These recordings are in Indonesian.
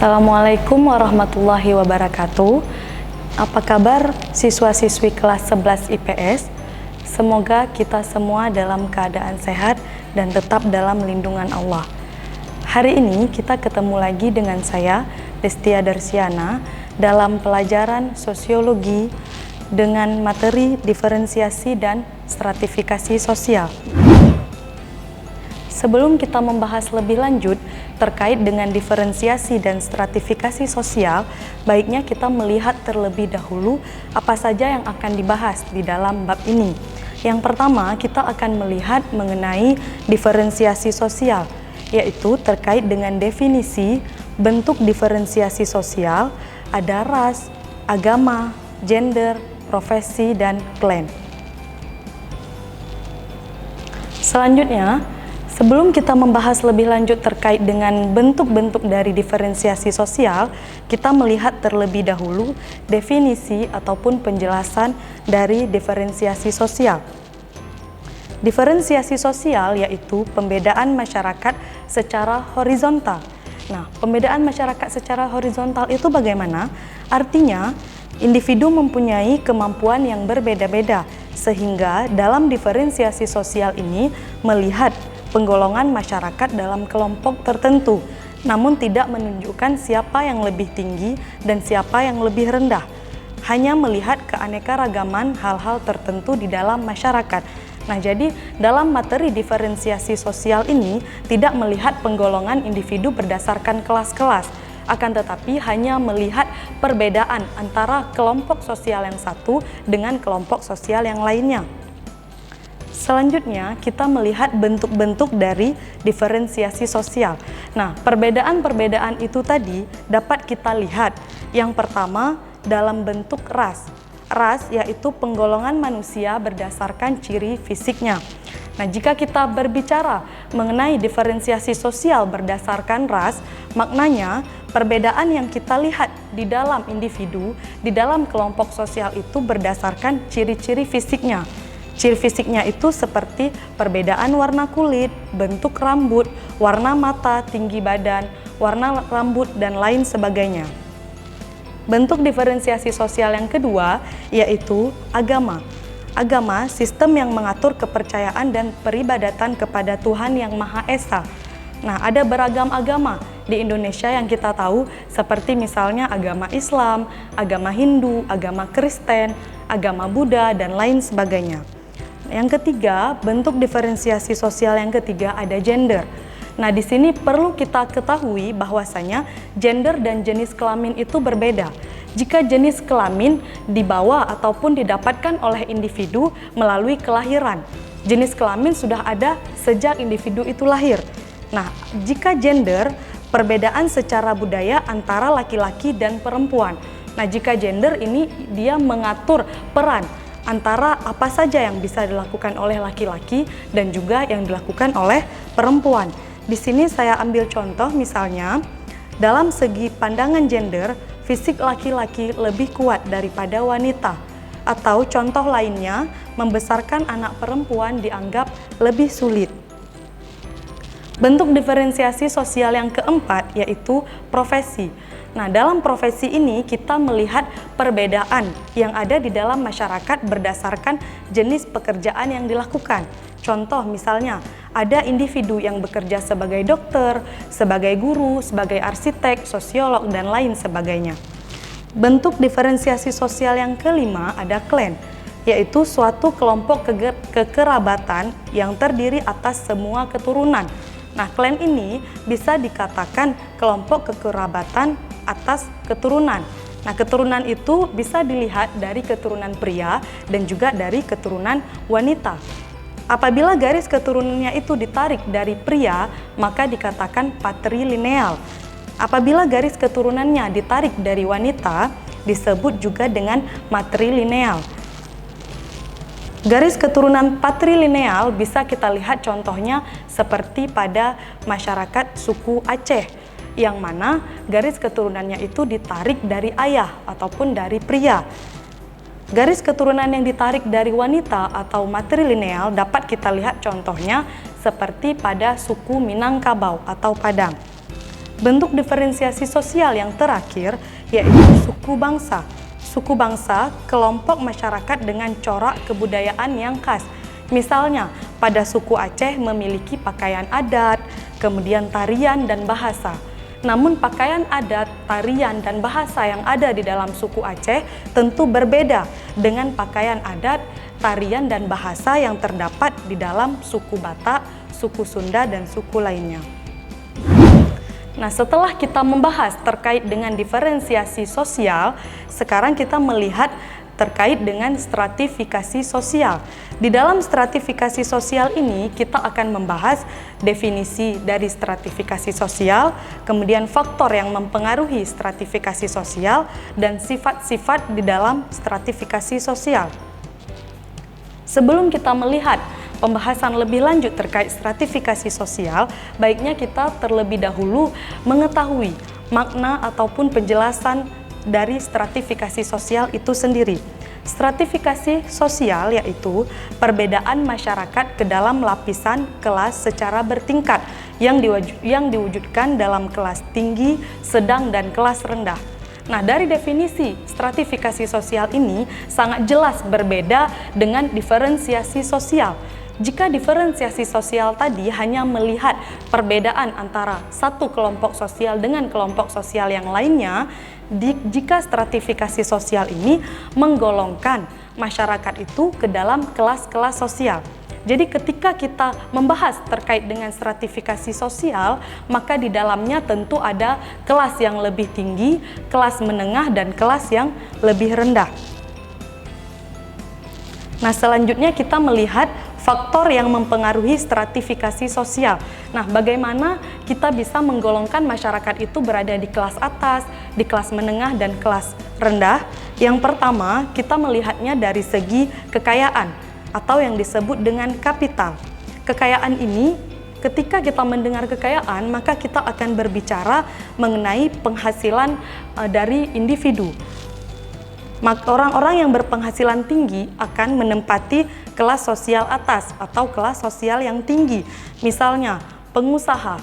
Assalamualaikum warahmatullahi wabarakatuh. Apa kabar siswa-siswi kelas 11 IPS? Semoga kita semua dalam keadaan sehat dan tetap dalam lindungan Allah. Hari ini kita ketemu lagi dengan saya, Destia Darsiana, dalam pelajaran sosiologi dengan materi diferensiasi dan stratifikasi sosial. Sebelum kita membahas lebih lanjut terkait dengan diferensiasi dan stratifikasi sosial, baiknya kita melihat terlebih dahulu apa saja yang akan dibahas di dalam bab ini. Yang pertama, kita akan melihat mengenai diferensiasi sosial, yaitu terkait dengan definisi, bentuk diferensiasi sosial, ada ras, agama, gender, profesi, dan klan. Selanjutnya, sebelum kita membahas lebih lanjut terkait dengan bentuk-bentuk dari diferensiasi sosial, kita melihat terlebih dahulu definisi ataupun penjelasan dari diferensiasi sosial. Diferensiasi sosial yaitu pembedaan masyarakat secara horizontal. Nah, pembedaan masyarakat secara horizontal itu bagaimana? Artinya, individu mempunyai kemampuan yang berbeda-beda, sehingga dalam diferensiasi sosial ini melihat penggolongan masyarakat dalam kelompok tertentu, namun tidak menunjukkan siapa yang lebih tinggi dan siapa yang lebih rendah. Hanya melihat keanekaragaman hal-hal tertentu di dalam masyarakat. Nah, jadi dalam materi diferensiasi sosial ini tidak melihat penggolongan individu berdasarkan kelas-kelas, akan tetapi hanya melihat perbedaan antara kelompok sosial yang satu dengan kelompok sosial yang lainnya. Selanjutnya, kita melihat bentuk-bentuk dari diferensiasi sosial. Nah, perbedaan-perbedaan itu tadi dapat kita lihat. Yang pertama, dalam bentuk ras. Ras yaitu penggolongan manusia berdasarkan ciri fisiknya. Nah, jika kita berbicara mengenai diferensiasi sosial berdasarkan ras, maknanya perbedaan yang kita lihat di dalam individu, di dalam kelompok sosial itu berdasarkan ciri-ciri fisiknya. Ciri fisiknya itu seperti perbedaan warna kulit, bentuk rambut, warna mata, tinggi badan, warna rambut, dan lain sebagainya. Bentuk diferensiasi sosial yang kedua yaitu agama. Agama, sistem yang mengatur kepercayaan dan peribadatan kepada Tuhan Yang Maha Esa. Nah, ada beragam agama di Indonesia yang kita tahu, seperti misalnya agama Islam, agama Hindu, agama Kristen, agama Buddha, dan lain sebagainya. Yang ketiga, bentuk diferensiasi sosial yang ketiga ada gender. Nah, di sini perlu kita ketahui bahwasanya gender dan jenis kelamin itu berbeda. Jika jenis kelamin dibawa ataupun didapatkan oleh individu melalui kelahiran, jenis kelamin sudah ada sejak individu itu lahir. Nah, jika gender, perbedaan secara budaya antara laki-laki dan perempuan. Nah, jika gender ini dia mengatur peran antara apa saja yang bisa dilakukan oleh laki-laki dan juga yang dilakukan oleh perempuan. Di sini saya ambil contoh, misalnya dalam segi pandangan gender, fisik laki-laki lebih kuat daripada wanita. Atau contoh lainnya, membesarkan anak perempuan dianggap lebih sulit. Bentuk diferensiasi sosial yang keempat yaitu profesi. Nah, dalam profesi ini kita melihat perbedaan yang ada di dalam masyarakat berdasarkan jenis pekerjaan yang dilakukan. Contoh misalnya, ada individu yang bekerja sebagai dokter, sebagai guru, sebagai arsitek, sosiolog, dan lain sebagainya. Bentuk diferensiasi sosial yang kelima ada klan, yaitu suatu kelompok kekerabatan yang terdiri atas semua keturunan. Nah, klan ini bisa dikatakan kelompok kekerabatan atas keturunan. Nah, keturunan itu bisa dilihat dari keturunan pria dan juga dari keturunan wanita. Apabila garis keturunannya itu ditarik dari pria, maka dikatakan patrilineal. Apabila garis keturunannya ditarik dari wanita, disebut juga dengan matrilineal. Garis keturunan patrilineal bisa kita lihat contohnya seperti pada masyarakat suku Aceh, yang mana garis keturunannya itu ditarik dari ayah ataupun dari pria. Garis keturunan yang ditarik dari wanita atau matrilineal dapat kita lihat contohnya seperti pada suku Minangkabau atau Padang. Bentuk diferensiasi sosial yang terakhir yaitu suku bangsa. Suku bangsa, kelompok masyarakat dengan corak kebudayaan yang khas. Misalnya, pada suku Aceh memiliki pakaian adat, kemudian tarian dan bahasa. Namun pakaian adat, tarian, dan bahasa yang ada di dalam suku Aceh tentu berbeda dengan pakaian adat, tarian, dan bahasa yang terdapat di dalam suku Batak, suku Sunda, dan suku lainnya. Nah, setelah kita membahas terkait dengan diferensiasi sosial, sekarang kita melihat terkait dengan stratifikasi sosial. Di dalam stratifikasi sosial ini, kita akan membahas definisi dari stratifikasi sosial, kemudian faktor yang mempengaruhi stratifikasi sosial, dan sifat-sifat di dalam stratifikasi sosial. Sebelum kita melihat pembahasan lebih lanjut terkait stratifikasi sosial, baiknya kita terlebih dahulu mengetahui makna ataupun penjelasan dari stratifikasi sosial itu sendiri. Stratifikasi sosial yaitu perbedaan masyarakat ke dalam lapisan kelas secara bertingkat yang diwujudkan dalam kelas tinggi, sedang, dan kelas rendah. Nah, dari definisi stratifikasi sosial ini sangat jelas berbeda dengan diferensiasi sosial. Jika diferensiasi sosial tadi hanya melihat perbedaan antara satu kelompok sosial dengan kelompok sosial yang lainnya, jika stratifikasi sosial ini menggolongkan masyarakat itu ke dalam kelas-kelas sosial. Jadi ketika kita membahas terkait dengan stratifikasi sosial, maka di dalamnya tentu ada kelas yang lebih tinggi, kelas menengah, dan kelas yang lebih rendah. Nah, selanjutnya kita melihat faktor yang mempengaruhi stratifikasi sosial. Nah, bagaimana kita bisa menggolongkan masyarakat itu berada di kelas atas, di kelas menengah, dan kelas rendah? Yang pertama, kita melihatnya dari segi kekayaan atau yang disebut dengan kapital. Kekayaan ini, ketika kita mendengar kekayaan, maka kita akan berbicara mengenai penghasilan dari individu. Orang-orang yang berpenghasilan tinggi akan menempati kelas sosial atas atau kelas sosial yang tinggi. Misalnya, pengusaha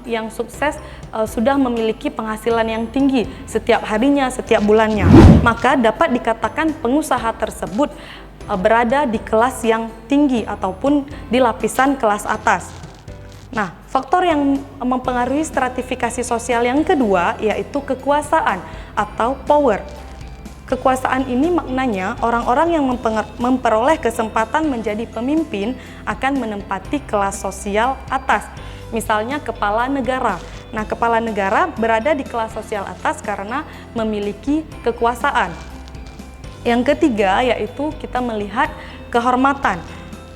yang sukses sudah memiliki penghasilan yang tinggi setiap harinya, setiap bulannya. Maka dapat dikatakan pengusaha tersebut berada di kelas yang tinggi ataupun di lapisan kelas atas. Nah, faktor yang mempengaruhi stratifikasi sosial yang kedua yaitu kekuasaan atau power. Kekuasaan ini maknanya orang-orang yang memperoleh kesempatan menjadi pemimpin akan menempati kelas sosial atas. Misalnya kepala negara. Nah, kepala negara berada di kelas sosial atas karena memiliki kekuasaan. Yang ketiga yaitu kita melihat kehormatan.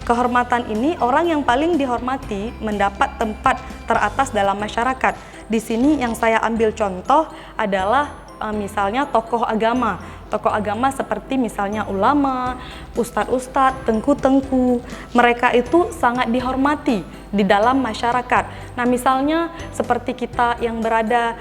Kehormatan ini orang yang paling dihormati mendapat tempat teratas dalam masyarakat. Di sini yang saya ambil contoh adalah misalnya tokoh agama. Tokoh agama seperti misalnya ulama, ustadz-ustadz, tengku-tengku. Mereka itu sangat dihormati di dalam masyarakat. Nah, misalnya seperti kita yang berada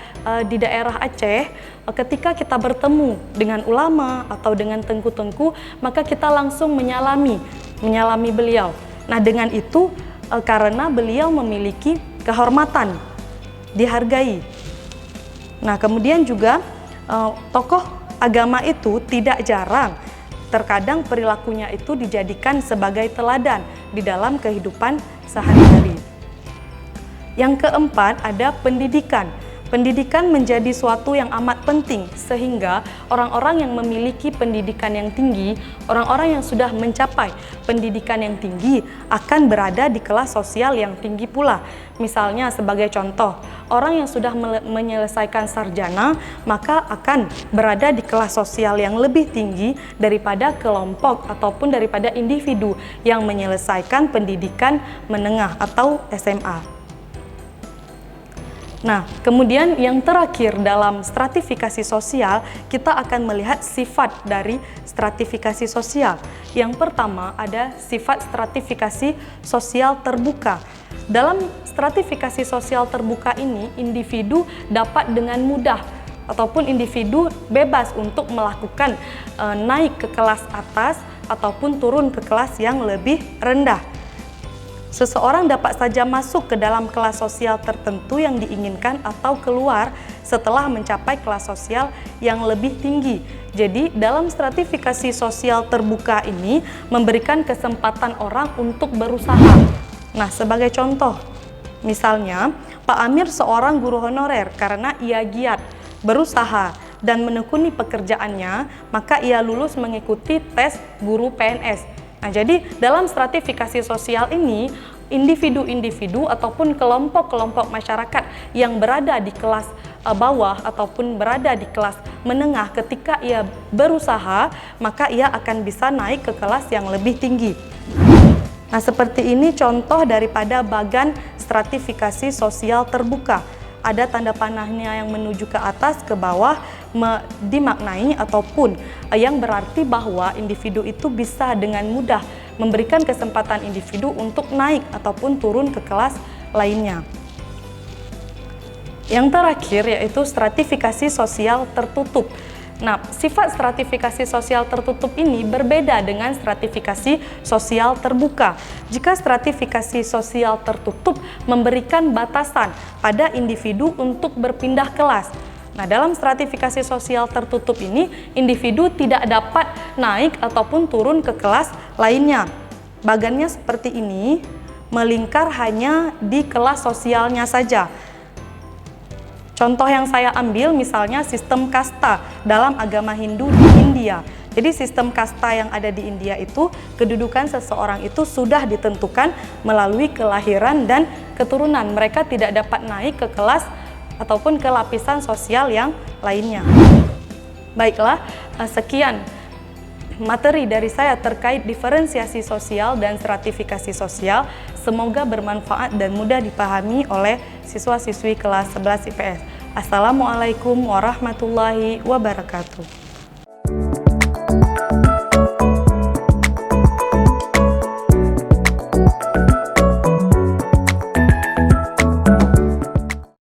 di daerah Aceh, ketika kita bertemu dengan ulama atau dengan tengku-tengku, maka kita langsung menyalami beliau. Nah, dengan itu karena beliau memiliki kehormatan, dihargai. Nah, kemudian juga tokoh agama itu tidak jarang, terkadang perilakunya itu dijadikan sebagai teladan di dalam kehidupan sehari-hari. Yang keempat ada pendidikan. Pendidikan menjadi suatu yang amat penting sehingga orang-orang yang memiliki pendidikan yang tinggi, orang-orang yang sudah mencapai pendidikan yang tinggi akan berada di kelas sosial yang tinggi pula. Misalnya sebagai contoh, orang yang sudah menyelesaikan sarjana maka akan berada di kelas sosial yang lebih tinggi daripada kelompok ataupun daripada individu yang menyelesaikan pendidikan menengah atau SMA. Nah, kemudian yang terakhir dalam stratifikasi sosial, kita akan melihat sifat dari stratifikasi sosial. Yang pertama ada sifat stratifikasi sosial terbuka. Dalam stratifikasi sosial terbuka ini, individu dapat dengan mudah ataupun individu bebas untuk melakukan naik ke kelas atas ataupun turun ke kelas yang lebih rendah. Seseorang dapat saja masuk ke dalam kelas sosial tertentu yang diinginkan atau keluar setelah mencapai kelas sosial yang lebih tinggi. Jadi, dalam stratifikasi sosial terbuka ini memberikan kesempatan orang untuk berusaha. Nah, sebagai contoh, misalnya Pak Amir seorang guru honorer karena ia giat, berusaha, dan menekuni pekerjaannya, maka ia lulus mengikuti tes guru PNS. Nah, jadi dalam stratifikasi sosial ini, individu-individu ataupun kelompok-kelompok masyarakat yang berada di kelas bawah ataupun berada di kelas menengah, ketika ia berusaha, maka ia akan bisa naik ke kelas yang lebih tinggi. Nah, seperti ini contoh daripada bagan stratifikasi sosial terbuka. Ada tanda panahnya yang menuju ke atas, ke bawah, dimaknai ataupun yang berarti bahwa individu itu bisa dengan mudah memberikan kesempatan individu untuk naik ataupun turun ke kelas lainnya. Yang terakhir yaitu stratifikasi sosial tertutup. Nah, sifat stratifikasi sosial tertutup ini berbeda dengan stratifikasi sosial terbuka. Jika stratifikasi sosial tertutup memberikan batasan pada individu untuk berpindah kelas. Nah, dalam stratifikasi sosial tertutup ini, individu tidak dapat naik ataupun turun ke kelas lainnya. Bagannya seperti ini, melingkar hanya di kelas sosialnya saja. Contoh yang saya ambil misalnya sistem kasta dalam agama Hindu di India. Jadi sistem kasta yang ada di India itu, kedudukan seseorang itu sudah ditentukan melalui kelahiran dan keturunan. Mereka tidak dapat naik ke kelas ataupun ke lapisan sosial yang lainnya. Baiklah, sekian materi dari saya terkait diferensiasi sosial dan stratifikasi sosial. Semoga bermanfaat dan mudah dipahami oleh siswa-siswi kelas 11 IPS. Assalamualaikum warahmatullahi wabarakatuh.